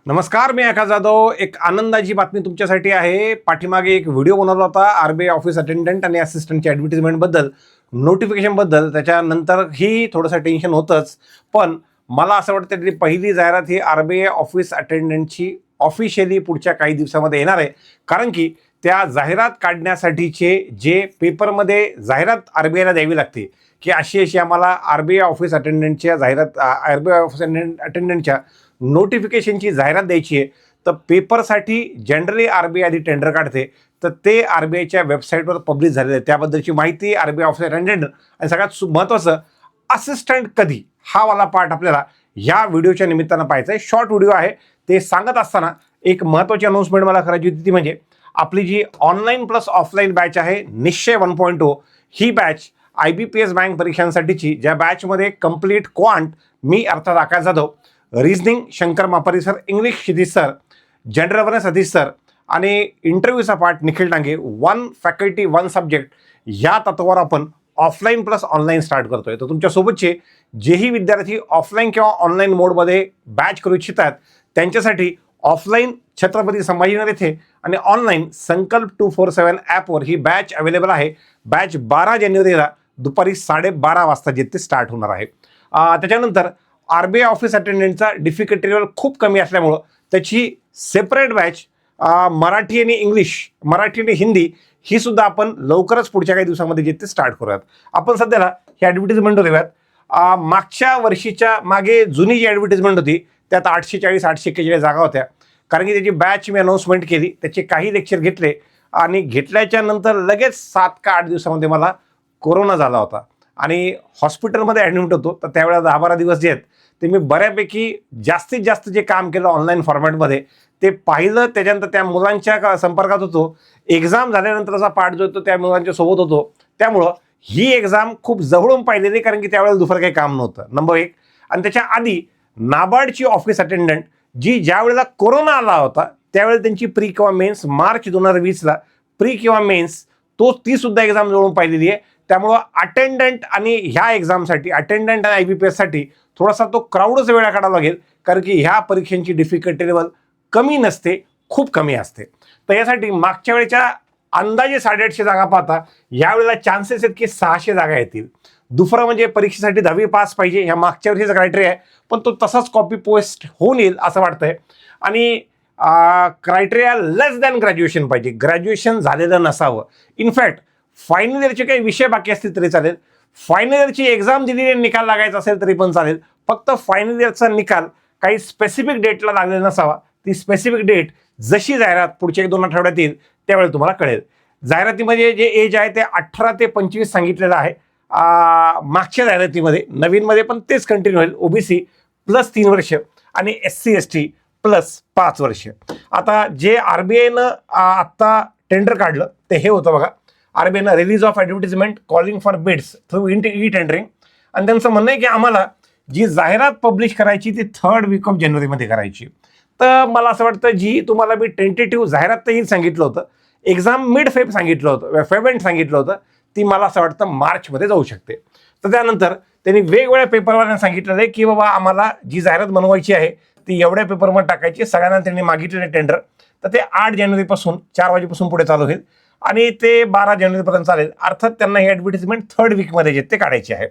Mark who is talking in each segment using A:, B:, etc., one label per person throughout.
A: नमस्कार, मी आकाश जाधव. एक आनंदाची बातमी तुमच्यासाठी आहे. पाठीमागे एक व्हिडिओ बनवला होता आरबीआय ऑफिस अटेंडंट आणि असिस्टंटच्या ॲडव्हर्टिजमेंटबद्दल, नोटिफिकेशनबद्दल. त्याच्यानंतरही थोडंसं टेन्शन होतंच, पण मला असं वाटतं की पहिली जाहिरात ही आरबीआय ऑफिस अटेंडंटची ऑफिशियली पुढच्या काही दिवसामध्ये येणार आहे. कारण की त्या जाहिरात काढण्यासाठीचे जे पेपरमध्ये जाहिरात आरबीआयला द्यावी लागते की अशी अशी आम्हाला आरबीआय ऑफिस अटेंडंटच्या जाहिरात आरबीआय ऑफिस अटेंडंटच्या नोटिफिकेशनची जाहिरात द्यायची आहे. तर पेपरसाठी जनरली आरबीआय आधी टेंडर काढते, तर ते आरबीआयच्या वेबसाईटवर पब्लिश झालेलं आहे. त्याबद्दलची माहिती आरबीआय ऑफिस अटेंडंट आणि सगळ्यात महत्त्वाचं असिस्टंट कधी, हा वाला पार्ट आपल्याला या व्हिडिओच्या निमित्तानं पाहायचा आहे. शॉर्ट व्हिडिओ आहे. ते सांगत असताना एक महत्त्वाची अनाउन्समेंट मला करायची होती, ती म्हणजे आपली जी ऑनलाईन प्लस ऑफलाईन बॅच आहे निश्चय 1.0, ही बॅच IBPS बँक परीक्षांसाठीची, ज्या बॅचमध्ये कंप्लीट क्वांट मी अर्थात Akash Jadhav, reasoning Shankar Mapari sir, English Kshitij sir, general awareness Satish sir आणि इंटरव्ह्यूचा part Nikhil Dange, 1 faculty 1 subject, या तत्वावर आपण ऑफलाईन प्लस ऑनलाईन स्टार्ट करतोय. तर तुमच्यासोबतचे जेही विद्यार्थी ऑफलाईन किंवा ऑनलाईन मोडमध्ये बॅच करू इच्छितात त्यांच्यासाठी ऑफलाईन छत्रपती संभाजीनगर येथे आणि ऑनलाईन संकल्प 247 ॲपवर ही बॅच अवेलेबल आहे. बॅच 12 जानेवारीला दुपारी 12:30 वाजता जे ते स्टार्ट होणार आहे. त्याच्यानंतर आरबीआय ऑफिस अटेंडंटचा डिफिकल्टी लेवल खूप कमी असल्यामुळं त्याची सेपरेट बॅच मराठी आणि इंग्लिश, मराठी आणि हिंदी, ही सुद्धा आपण लवकरच पुढच्या काही दिवसामध्ये जे ते स्टार्ट करूयात. आपण सध्याला ही ॲडव्हर्टिजमेंट देऊयात. मागच्या वर्षीच्या मागे जुनी जी ॲडव्हर्टिजमेंट होती त्यात 840 841 जागा होत्या. कारण की त्याची बॅच मी अनाऊन्समेंट केली, त्याचे काही लेक्चर घेतले आणि घेतल्याच्या नंतर लगेच 7 का 8 दिवसामध्ये मला कोरोना झाला होता आणि हॉस्पिटलमध्ये ॲडमिट होतो. तर त्यावेळेला 10-12 दिवस जे आहेत ते मी बऱ्यापैकी जास्तीत जास्त जे काम केलं ऑनलाईन फॉर्मॅटमध्ये ते पाहिलं. त्याच्यानंतर त्या मुलांच्या संपर्कात होतो. एक्झाम झाल्यानंतरचा पार्ट जो होतो त्या मुलांच्या सोबत होतो. त्यामुळं ही एक्झाम खूप जवळून पाहिलेली, कारण की त्यावेळेला दुसरं काही काम नव्हतं, नंबर 1. आणि त्याच्या आधी नाबार्डची ऑफिस अटेंडंट जी ज्या वेळेला कोरोना आला होता त्यावेळेला त्यांची प्री किंवा मेन्स मार्च 2020ला प्री किंवा मेन्स ती सुद्धा एक्झाम जवळून पाहिलेली आहे. त्यामुळं अटेंडंट आणि ह्या एक्झामसाठी, अटेंडंट आणि IBPSसाठी थोडासा तो क्राऊडच वेळा काढावा लागेल, कारण की ह्या परीक्षांची डिफिकल्टी लेवल कमी नसते, खूप कमी असते. तर यासाठी मागच्या वेळेच्या अंदाजे 850 जागा पाहता यावेळेला चान्सेस आहेत की 600 जागा येतील. दुसरं म्हणजे परीक्षेसाठी 10वी पास पाहिजे, ह्या मागच्या वर्षीचा क्रायटेरिया आहे, पण तो तसाच कॉपी पेस्ट होऊन येईल असं वाटतंय. आणि क्रायटेरिया लेस दॅन ग्रॅज्युएशन पाहिजे, ग्रॅज्युएशन झालेलं नसावं. इनफॅक्ट फायनल इयरचे काही विषय बाकी असतील तरी चालेल, फायनल इयरची एक्झाम दिलेली निकाल लागायचा असेल तरी पण चालेल, फक्त फायनल इयरचा निकाल काही स्पेसिफिक डेटला लागलेला नसावा. ती स्पेसिफिक डेट जशी जाहिरात पुढच्या 1-2 आठवड्यात येईल त्यावेळेला तुम्हाला कळेल. जाहिरातीमध्ये जे एज आहे ते 18 ते 25 सांगितलेलं आहे मागच्या जाहिरातीमध्ये. नवीनमध्ये पण तेच कंटिन्यू होईल. OBC प्लस 3 वर्ष आणि SC ST प्लस 5 वर्ष. आता जे आरबीआयनं आत्ता टेंडर काढलं ते हे होतं बघा, आरबीआयनं release of advertisement calling for bids through tendering. आणि त्यांचं म्हणणं आहे की आम्हाला जी जाहिरात पब्लिश करायची ती 3rd वीक ऑफ जानेवारीमध्ये करायची. तर मला असं वाटतं जी तुम्हाला मी टेंटेटिव्ह जाहिरातही सांगितलं होतं, एक्झाम मिड फेब सांगितलं होतं, फेब सांगितलं होतं, ती मला असं वाटतं मार्चमध्ये जाऊ शकते. तर त्यानंतर त्यांनी वेगवेगळ्या पेपरवाल्यांना सांगितलेलं आहे की बाबा आम्हाला जी जाहिरात बनवायची आहे ती एवढ्या पेपरमध्ये टाकायची. सगळ्यांना त्यांनी मागितलेलं टेंडर. तर ते 8 जानेवारीपासून 4 वाजेपासून पुढे चालू होईल आणि ते 12 जानेवारीपर्यंत चालेल. अर्थात त्यांना ही ॲडव्हर्टिजमेंट 3rd वीकमध्ये जे ते काढायची आहे.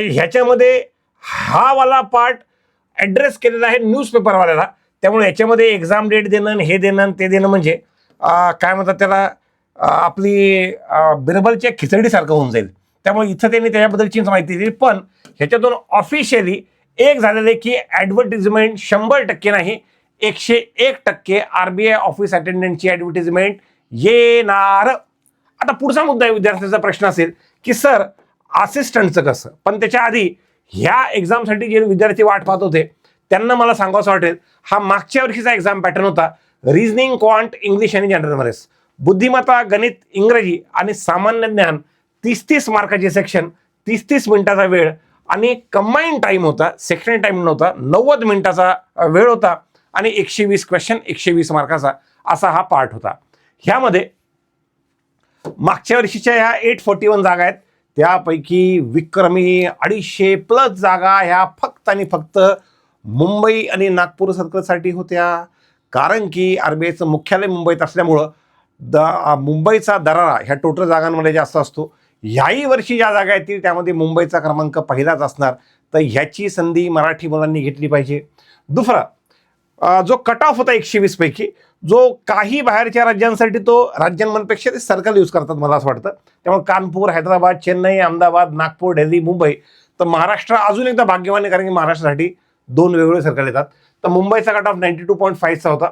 A: ह्याच्यामध्ये हा वाला पार्ट ॲड्रेस केलेला आहे न्यूजपेपरवाल्याला. त्यामुळे याच्यामध्ये एक्झाम डेट देणं, हे देणं ते देणं म्हणजे काय म्हणतात त्याला, आपली बिरबलच्या खिचडीसारखं होऊन जाईल. त्यामुळे इथं त्यांनी त्याच्याबद्दलचीच माहिती दिली. पण ह्याच्यातून ऑफिशियली एक झालेलं आहे की ॲडव्हर्टिजमेंट 100% नाही, 101% आरबीआय ऑफिस अटेंडंटची ॲडव्हर्टिजमेंट येणार. आता पुढचा मुद्दा आहे, विद्यार्थ्यांचा प्रश्न असेल की सर असिस्टंटचं कसं. पण त्याच्या आधी ह्या एक्झामसाठी जे विद्यार्थी वाट पाहत होते त्यांना मला सांगावं वाटेल, हा मागच्या वर्षीचा एक्झाम पॅटर्न होता. रिझनिंग, क्वांट, इंग्लिश आणि जनरल अवेअरनेस, बुद्धिमत्ता, गणित, इंग्रजी आणि सामान्य ज्ञान 30-30 मार्काचे सेक्शन, 30-30 मिनिटाचा वेळ आणि कंबाईन टाईम होता, सेक्शन टाईम नव्हता, 90 मिनिटाचा वेळ होता आणि 120 क्वेश्चन 120 मार्काचा असा हा पार्ट होता. ह्यामध्ये मागच्या वर्षीच्या ह्या 841 जागा आहेत, त्यापैकी विक्रमी 250 प्लस जागा ह्या फक्त आणि फक्त मुंबई आणि नागपूर सर्कलसाठी होत्या, कारण की RBIचं मुख्यालय मुंबईत असल्यामुळं मुंबईचा दरारा ह्या टोटल जागांमध्ये जास्त असतो. ह्याही वर्षी ज्या जागा येतील त्यामध्ये मुंबईचा क्रमांक पहिलाच असणार, तर ह्याची संधी मराठी मुलांनी घेतली पाहिजे. दुसरा जो कट ऑफ होता 120 पैकी, जो काही बाहेरच्या राज्यांसाठी तो राज्यांपेक्षा ते सर्कल यूज करतात मला असं वाटतं. त्यामुळे कानपूर, हैदराबाद, चेन्नई, अहमदाबाद, नागपूर, दिल्ली, मुंबई. तर महाराष्ट्र अजून एकदा भाग्यवान आहे, कारण की महाराष्ट्रासाठी 2 वेगवेगळे सर्कल येतात. तर मुंबईचा कट ऑफ 92.5चा होता,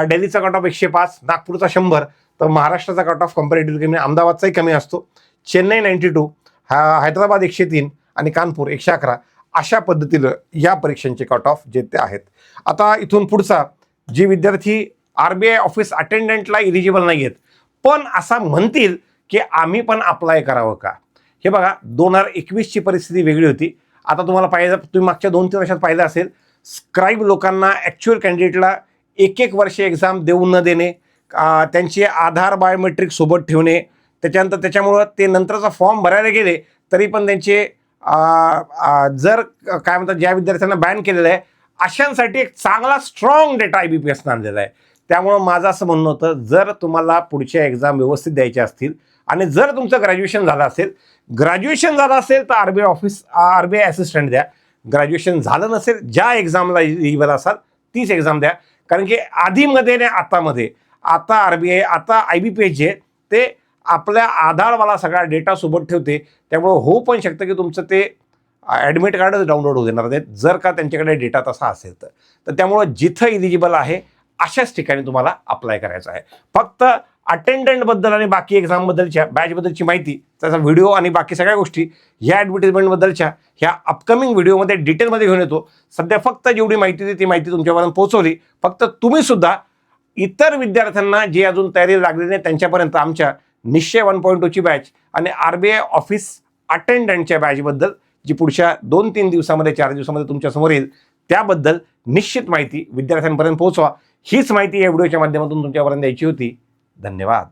A: दिल्लीचा कट ऑफ 105, नागपूरचा 100, तर महाराष्ट्राचा कट ऑफ कंपॅरेटिव्हली कमी, अहमदाबादचाही कमी असतो. चेन्नई 92, हैदराबाद 103 आणि कानपूर 111. अशा पद्धतीनं या परीक्षांचे कट ऑफ जे ते आहेत. आता इथून पुढचा, जे विद्यार्थी RBI ऑफिस अटेंडंटला इलिजिबल नाही आहेत पण असा म्हणतील की आम्ही पण अप्लाय करावं का, हे बघा 2021ची परिस्थिती वेगळी होती. आता तुम्हाला पाहिजे, तुम्ही मागच्या 2-3 वर्षात पाहिलं असेल, स्क्राईब लोकांना ॲक्च्युअल कॅन्डिडेटला 1-1 वर्ष एक्झाम देऊ न देणे, त्यांचे आधार बायोमेट्रिक सोबत ठेवणे, त्याच्यानंतर त्याच्यामुळं ते नंतरचा फॉर्म भरायला गेले तरी पण त्यांचे जर काय म्हणतात, ज्या विद्यार्थ्यांना बॅन केलेलं आहे अशांसाठी एक चांगला स्ट्रॉंग डेटा IBPSनं आणलेला आहे. त्यामुळं माझं असं म्हणणं होतं, जर तुम्हाला पुढच्या एक्झाम व्यवस्थित द्यायच्या असतील आणि जर तुमचं ग्रॅज्युएशन झालं असेल तर RBI असिस्टंट द्या. ग्रॅज्युएशन झालं नसेल, ज्या एक्झामला इलिजिबल असाल तीच एक्झाम द्या. कारण की आधीमध्ये आणि आता RBI, आता IBPS जे ते आपल्या आधारवाला सगळा डेटा सोबत ठेवते. त्यामुळं होऊ पण शकतं की तुमचं ते ॲडमिट कार्डच डाउनलोड होऊ देणार नाहीत, जर का त्यांच्याकडे डेटा तसा असेल तर. त्यामुळं जिथं इलिजिबल आहे अशाच ठिकाणी तुम्हाला अप्लाय करायचं आहे. फक्त अटेंडंटबद्दल आणि बाकी एक्झामबद्दलच्या बॅचबद्दलची माहिती, त्याचा व्हिडिओ आणि बाकी सगळ्या गोष्टी ह्या ॲडव्हर्टिजमेंटबद्दलच्या ह्या अपकमिंग व्हिडिओमध्ये डिटेलमध्ये घेऊन येतो. सध्या फक्त जेवढी माहिती होती ती माहिती तुमच्यापर्यंत पोहोचवली. फक्त तुम्हीसुद्धा इतर विद्यार्थ्यांना जे अजून तयारी लागली नाही त्यांच्यापर्यंत आमच्या निश्चय 1.2ची बॅच आणि RBI ऑफिस अटेंडंटच्या बॅचबद्दल जी पुढच्या 2-3 दिवसामध्ये 4 दिवसामध्ये तुमच्यासमोर येईल त्याबद्दल निश्चित माहिती विद्यार्थ्यांपर्यंत पोहोचवा. हीच माहिती या व्हिडिओच्या माध्यमातून तुमच्यापर्यंत द्यायची होती. धन्यवाद.